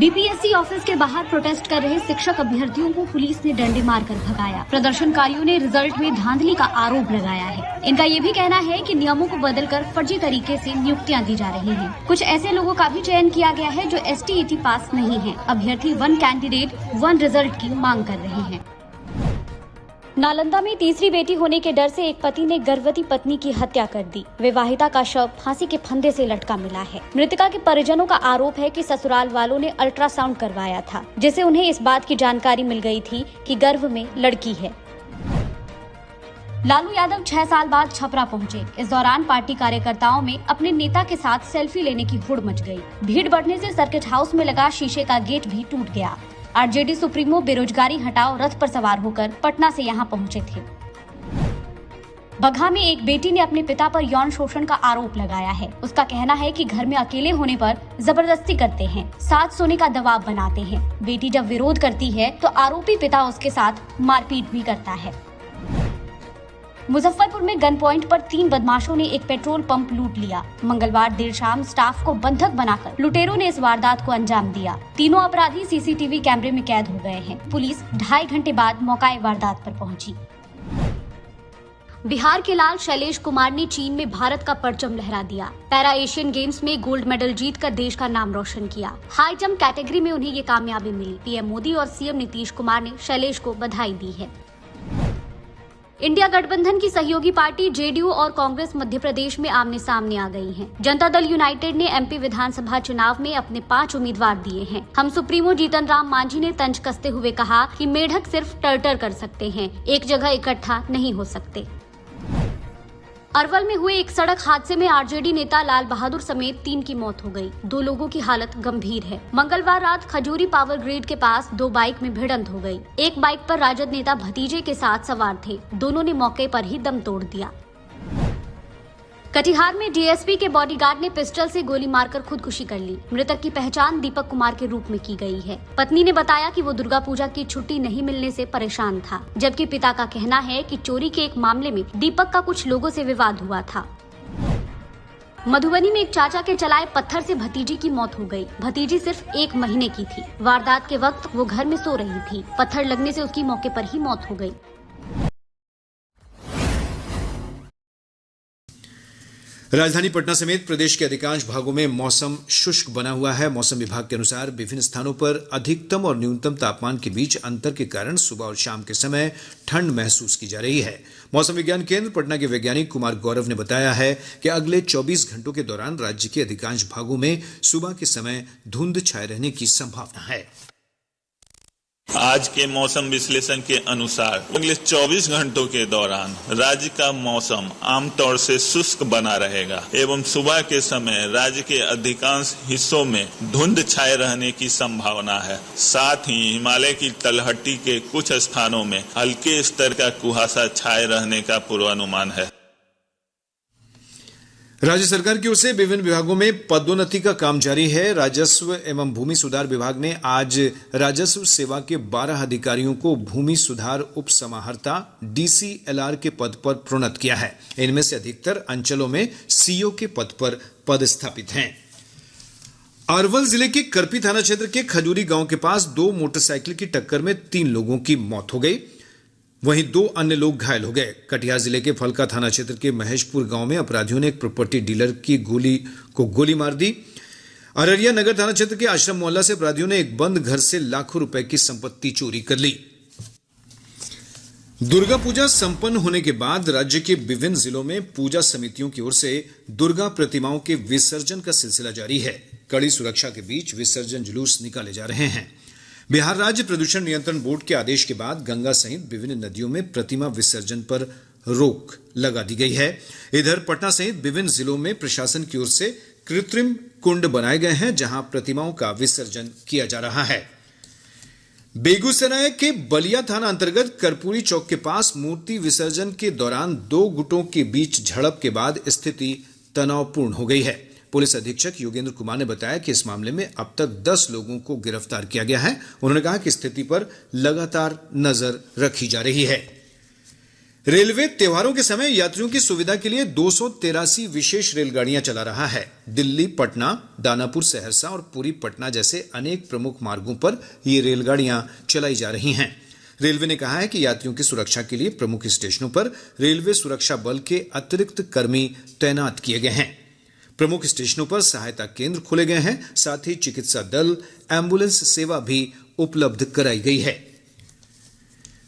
BPSC office के बाहर protest कर रहे शिक्षक अभ्यर्थियों को पुलिस ने डंडे मारकर भगाया। प्रदर्शनकारियों ने रिजल्ट में धांधली का आरोप लगाया है। इनका ये भी कहना है कि नियमों को बदलकर फर्जी तरीके से नियुक्तियां दी जा रही हैं। कुछ ऐसे लोगों का भी चयन किया गया है जो एसटीईटी पास नहीं है। अभ्यर्थी 1 कैंडिडेट 1 रिजल्ट की मांग कर रहे हैं। नालंदा में तीसरी बेटी होने के डर से एक पति ने गर्भवती पत्नी की हत्या कर दी। विवाहिता का शव फांसी के फंदे से लटका मिला है। मृतका के परिजनों का आरोप है कि ससुराल वालों ने अल्ट्रासाउंड करवाया था, जिससे उन्हें इस बात की जानकारी मिल गई थी कि गर्भ में लड़की है। लालू यादव 6 साल बाद छपरा पहुंचे। इस दौरान पार्टी कार्यकर्ताओं में अपने नेता के साथ सेल्फी लेने की हुड़ मच गई। भीड़ बढ़ने से सर्किट हाउस में लगा शीशे का गेट भी टूट गया। आरजेडी सुप्रीमो बेरोजगारी हटाओ रथ पर सवार होकर पटना से यहां पहुंचे थे। बगहा में एक बेटी ने अपने पिता पर यौन शोषण का आरोप लगाया है। उसका कहना है कि घर में अकेले होने पर जबरदस्ती करते हैं, साथ सोने का दबाव बनाते हैं। बेटी जब विरोध करती है तो आरोपी पिता उसके साथ मारपीट भी करता है। मुजफ्फरपुर में गन पॉइंट पर 3 बदमाशों ने एक पेट्रोल पंप लूट लिया। मंगलवार देर शाम स्टाफ को बंधक बनाकर लुटेरों ने इस वारदात को अंजाम दिया। तीनों अपराधी सीसीटीवी कैमरे में कैद हो गए हैं। पुलिस 2.5 घंटे बाद मौका वारदात पर पहुंची। बिहार के लाल शैलेश कुमार ने चीन में भारत का परचम लहरा दिया। पैरा एशियन गेम्स में गोल्ड मेडल जीतकर देश का नाम रोशन किया। हाई जंप कैटेगरी में उन्हें ये कामयाबी मिली। पीएम मोदी और सीएम नीतीश कुमार ने शैलेश को बधाई दी है। इंडिया गठबंधन की सहयोगी पार्टी जेडीयू और कांग्रेस मध्य प्रदेश में आमने सामने आ गई हैं। जनता दल यूनाइटेड ने एमपी विधानसभा चुनाव में अपने 5 उम्मीदवार दिए हैं। हम सुप्रीमो जीतन राम मांझी ने तंज कसते हुए कहा कि मेढक सिर्फ टर्टर कर सकते हैं, एक जगह इकट्ठा नहीं हो सकते। अरवल में हुए एक सड़क हादसे में आरजेडी नेता लाल बहादुर समेत 3 की मौत हो गई। 2 लोगों की हालत गंभीर है। मंगलवार रात खजूरी पावर ग्रिड के पास 2 बाइक में भिड़ंत हो गई। एक बाइक पर राजद नेता भतीजे के साथ सवार थे। दोनों ने मौके पर ही दम तोड़ दिया। कटिहार में डीएसपी के बॉडीगार्ड ने पिस्टल से गोली मारकर खुदकुशी कर ली। मृतक की पहचान दीपक कुमार के रूप में की गई है। पत्नी ने बताया कि वो दुर्गा पूजा की छुट्टी नहीं मिलने से परेशान था, जबकि पिता का कहना है कि चोरी के एक मामले में दीपक का कुछ लोगों से विवाद हुआ था। मधुबनी में एक चाचा के चलाए पत्थर से भतीजी की मौत हो गई। भतीजी सिर्फ 1 महीने की थी। वारदात के वक्त वो घर में सो रही थी। पत्थर लगने से उसकी मौके पर ही मौत हो गई। राजधानी पटना समेत प्रदेश के अधिकांश भागों में मौसम शुष्क बना हुआ है। मौसम विभाग के अनुसार विभिन्न स्थानों पर अधिकतम और न्यूनतम तापमान के बीच अंतर के कारण सुबह और शाम के समय ठंड महसूस की जा रही है। मौसम विज्ञान केंद्र पटना के वैज्ञानिक कुमार गौरव ने बताया है कि अगले 24 घंटों के दौरान राज्य के अधिकांश भागों में सुबह के समय धुंध छाए रहने की संभावना है। आज के मौसम विश्लेषण के अनुसार अगले 24 घंटों के दौरान राज्य का मौसम आमतौर से शुष्क बना रहेगा एवं सुबह के समय राज्य के अधिकांश हिस्सों में धुंध छाए रहने की संभावना है। साथ ही हिमालय की तलहटी के कुछ स्थानों में हल्के स्तर का कुहासा छाए रहने का पूर्वानुमान है। राज्य सरकार की ओर से विभिन्न विभागों में पदोन्नति का काम जारी है। राजस्व एवं भूमि सुधार विभाग ने आज राजस्व सेवा के 12 अधिकारियों को भूमि सुधार उप समाहर्ता डीसीएलआर के पद पर प्रोन्नत किया है। इनमें से अधिकतर अंचलों में सीओ के पद पर पदस्थापित हैं। अरवल जिले के करपी थाना क्षेत्र के खजूरी गांव के पास 2 मोटरसाइकिल की टक्कर में 3 लोगों की मौत हो गई, वहीं 2 अन्य लोग घायल हो गए। कटिहार जिले के फलका थाना क्षेत्र के महेशपुर गांव में अपराधियों ने एक प्रॉपर्टी डीलर की गोली मार दी। अररिया नगर थाना क्षेत्र के आश्रम मोहल्ला से अपराधियों ने एक बंद घर से लाखों रुपए की संपत्ति चोरी कर ली। दुर्गा पूजा संपन्न होने के बाद राज्य के विभिन्न जिलों में पूजा समितियों की ओर से दुर्गा प्रतिमाओं के विसर्जन का सिलसिला जारी है। कड़ी सुरक्षा के बीच विसर्जन जुलूस निकाले जा रहे हैं। बिहार राज्य प्रदूषण नियंत्रण बोर्ड के आदेश के बाद गंगा सहित विभिन्न नदियों में प्रतिमा विसर्जन पर रोक लगा दी गई है। इधर पटना सहित विभिन्न जिलों में प्रशासन की ओर से कृत्रिम कुंड बनाए गए हैं, जहां प्रतिमाओं का विसर्जन किया जा रहा है। बेगूसराय के बलिया थाना अंतर्गत कर्पूरी चौक के पास मूर्ति विसर्जन के दौरान 2 गुटों के बीच झड़प के बाद स्थिति तनावपूर्ण हो गई है। पुलिस अधीक्षक योगेंद्र कुमार ने बताया कि इस मामले में अब तक 10 लोगों को गिरफ्तार किया गया है। उन्होंने कहा कि स्थिति पर लगातार नजर रखी जा रही है। रेलवे त्योहारों के समय यात्रियों की सुविधा के लिए 283 विशेष रेलगाड़ियां चला रहा है। दिल्ली, पटना, दानापुर, सहरसा और पुरी पटना जैसे अनेक प्रमुख मार्गों पर ये रेलगाड़ियां चलाई जा रही हैं। रेलवे ने कहा है कि यात्रियों की सुरक्षा के लिए प्रमुख स्टेशनों पर रेलवे सुरक्षा बल के अतिरिक्त कर्मी तैनात किए गए हैं। प्रमुख स्टेशनों पर सहायता केंद्र खोले गए हैं, साथ ही चिकित्सा दल, एम्बुलेंस सेवा भी उपलब्ध कराई गई है।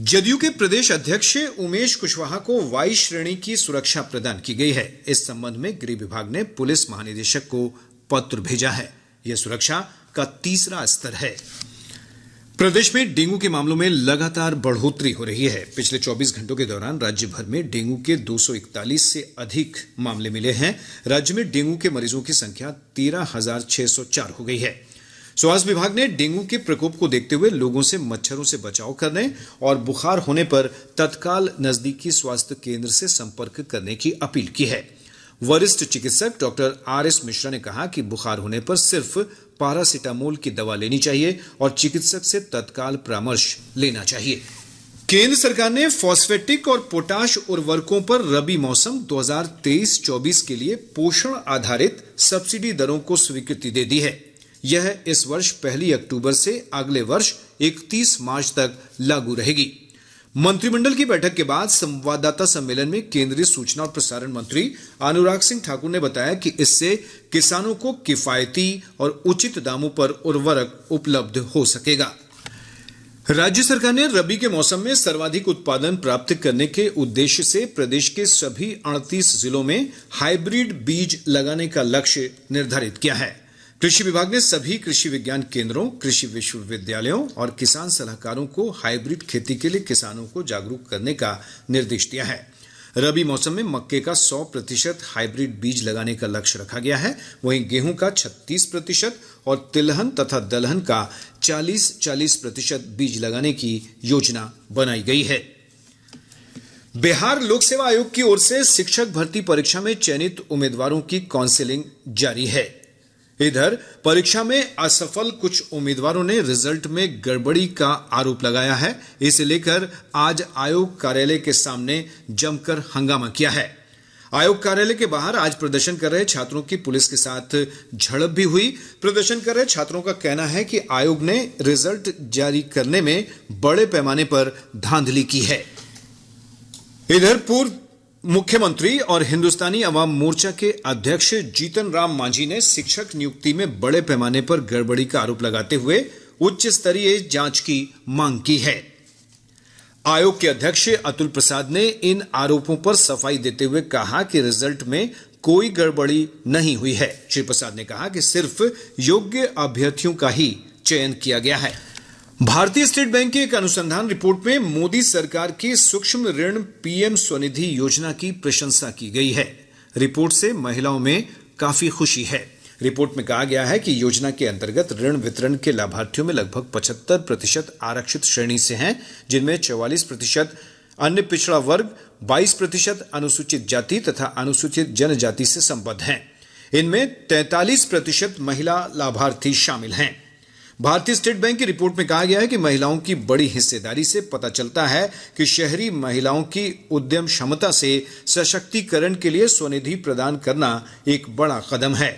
जदयू के प्रदेश अध्यक्ष उमेश कुशवाहा को वाई श्रेणी की सुरक्षा प्रदान की गई है। इस संबंध में गृह विभाग ने पुलिस महानिदेशक को पत्र भेजा है। यह सुरक्षा का तीसरा स्तर है। प्रदेश में डेंगू के मामलों में लगातार बढ़ोतरी हो रही है। पिछले 24 घंटों के दौरान राज्य भर में डेंगू के 241 से अधिक मामले मिले हैं। राज्य में डेंगू के मरीजों की संख्या 13,604 हो गई है। स्वास्थ्य विभाग ने डेंगू के प्रकोप को देखते हुए लोगों से मच्छरों से बचाव करने और बुखार होने पर तत्काल नजदीकी स्वास्थ्य केंद्र से संपर्क करने की अपील की है। वरिष्ठ चिकित्सक डॉक्टर RS मिश्रा ने कहा कि बुखार होने पर सिर्फ पैरासिटामोल की दवा लेनी चाहिए और चिकित्सक से तत्काल परामर्श लेना चाहिए। केंद्र सरकार ने फॉस्फेटिक और पोटाश उर्वरकों पर रबी मौसम 2023-24 के लिए पोषण आधारित सब्सिडी दरों को स्वीकृति दे दी है। यह इस वर्ष 1 अक्टूबर से अगले वर्ष 31 मार्च तक लागू रहेगी। मंत्रिमंडल की बैठक के बाद संवाददाता सम्मेलन में केंद्रीय सूचना और प्रसारण मंत्री अनुराग सिंह ठाकुर ने बताया कि इससे किसानों को किफायती और उचित दामों पर उर्वरक उपलब्ध हो सकेगा। राज्य सरकार ने रबी के मौसम में सर्वाधिक उत्पादन प्राप्त करने के उद्देश्य से प्रदेश के सभी 38 जिलों में हाइब्रिड बीज लगाने का लक्ष्य निर्धारित किया है। कृषि विभाग ने सभी कृषि विज्ञान केंद्रों, कृषि विश्वविद्यालयों और किसान सलाहकारों को हाइब्रिड खेती के लिए किसानों को जागरूक करने का निर्देश दिया है। रबी मौसम में मक्के का 100% हाइब्रिड बीज लगाने का लक्ष्य रखा गया है। वहीं गेहूं का 36% और तिलहन तथा दलहन का 40% बीज लगाने की योजना बनाई गई है। बिहार लोक सेवा आयोग की ओर से शिक्षक भर्ती परीक्षा में चयनित उम्मीदवारों की काउंसलिंग जारी है। इधर परीक्षा में असफल कुछ उम्मीदवारों ने रिजल्ट में गड़बड़ी का आरोप लगाया है। इसे लेकर आज आयोग कार्यालय के सामने जमकर हंगामा किया है। आयोग कार्यालय के बाहर आज प्रदर्शन कर रहे छात्रों की पुलिस के साथ झड़प भी हुई। प्रदर्शन कर रहे छात्रों का कहना है कि आयोग ने रिजल्ट जारी करने में बड़े पैमाने पर धांधली की है। इधर पूर्व मुख्यमंत्री और हिंदुस्तानी अवाम मोर्चा के अध्यक्ष जीतन राम मांझी ने शिक्षक नियुक्ति में बड़े पैमाने पर गड़बड़ी का आरोप लगाते हुए उच्च स्तरीय जांच की मांग की है। आयोग के अध्यक्ष अतुल प्रसाद ने इन आरोपों पर सफाई देते हुए कहा कि रिजल्ट में कोई गड़बड़ी नहीं हुई है। श्री प्रसाद ने कहा कि सिर्फ योग्य अभ्यर्थियों का ही चयन किया गया है। भारतीय स्टेट बैंक की एक अनुसंधान रिपोर्ट में मोदी सरकार की सूक्ष्म ऋण PM स्वनिधि योजना की प्रशंसा की गई है। रिपोर्ट से महिलाओं में काफी खुशी है। रिपोर्ट में कहा गया है कि योजना के अंतर्गत ऋण वितरण के लाभार्थियों में लगभग 75% आरक्षित श्रेणी से हैं, जिनमें 44% अन्य पिछड़ा वर्ग, 22% अनुसूचित जाति तथा अनुसूचित जनजाति से संबद्ध हैं। इनमें 43% महिला लाभार्थी शामिल हैं। भारतीय स्टेट बैंक की रिपोर्ट में कहा गया है कि महिलाओं की बड़ी हिस्सेदारी से पता चलता है कि शहरी महिलाओं की उद्यम क्षमता से सशक्तिकरण के लिए स्वनिधि प्रदान करना एक बड़ा कदम है।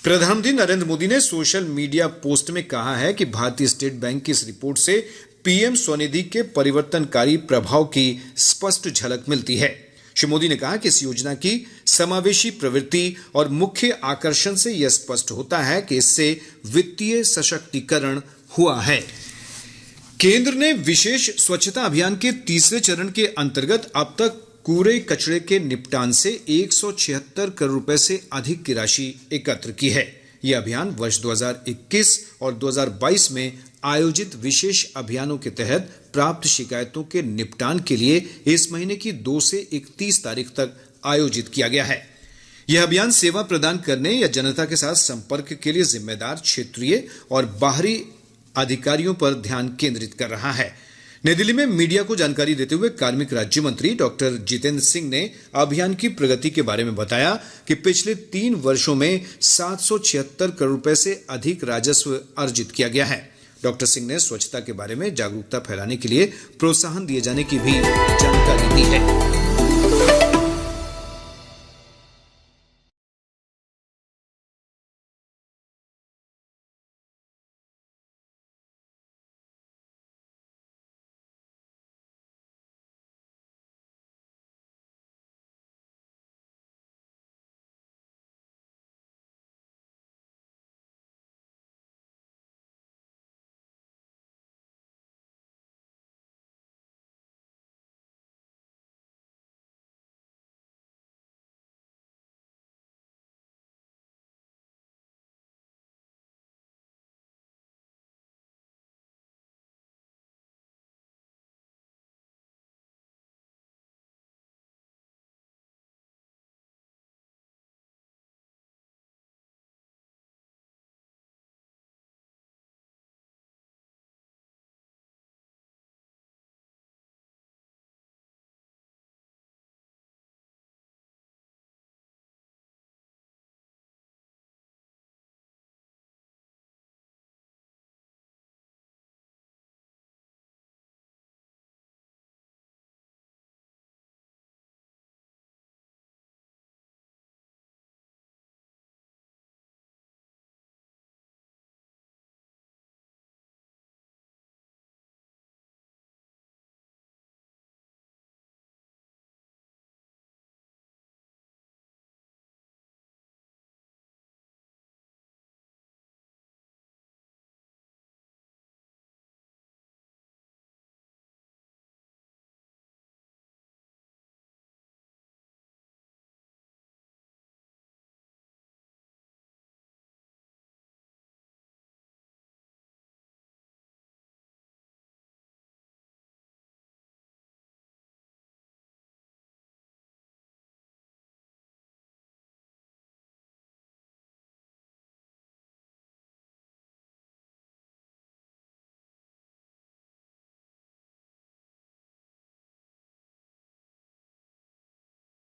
प्रधानमंत्री नरेंद्र मोदी ने सोशल मीडिया पोस्ट में कहा है कि भारतीय स्टेट बैंक की इस रिपोर्ट से PM स्वनिधि के परिवर्तनकारी प्रभाव की स्पष्ट झलक मिलती है। श्री मोदी ने कहा कि इस योजना की समावेशी प्रवृत्ति और मुख्य आकर्षण से यह स्पष्ट होता है कि इससे वित्तीय सशक्तिकरण हुआ है। केंद्र ने विशेष स्वच्छता अभियान के तीसरे चरण के अंतर्गत अब तक कूड़े कचरे के निपटान से 176 करोड़ रुपए से अधिक की राशि एकत्र की है। यह अभियान वर्ष 2021 और 2022 में आयोजित विशेष अभियानों के तहत प्राप्त शिकायतों के निपटान के लिए इस महीने की 2 से 31 तारीख तक आयोजित किया गया है। यह अभियान सेवा प्रदान करने या जनता के साथ संपर्क के लिए जिम्मेदार क्षेत्रीय और बाहरी अधिकारियों पर ध्यान केंद्रित कर रहा है। नई दिल्ली में मीडिया को जानकारी देते हुए कार्मिक राज्य मंत्री डॉक्टर जितेंद्र सिंह ने अभियान की प्रगति के बारे में बताया कि पिछले 3 वर्षों में 776 करोड़ रुपए से अधिक राजस्व अर्जित किया गया है। डॉक्टर सिंह ने स्वच्छता के बारे में जागरूकता फैलाने के लिए प्रोत्साहन दिए जाने की भी जानकारी दी है।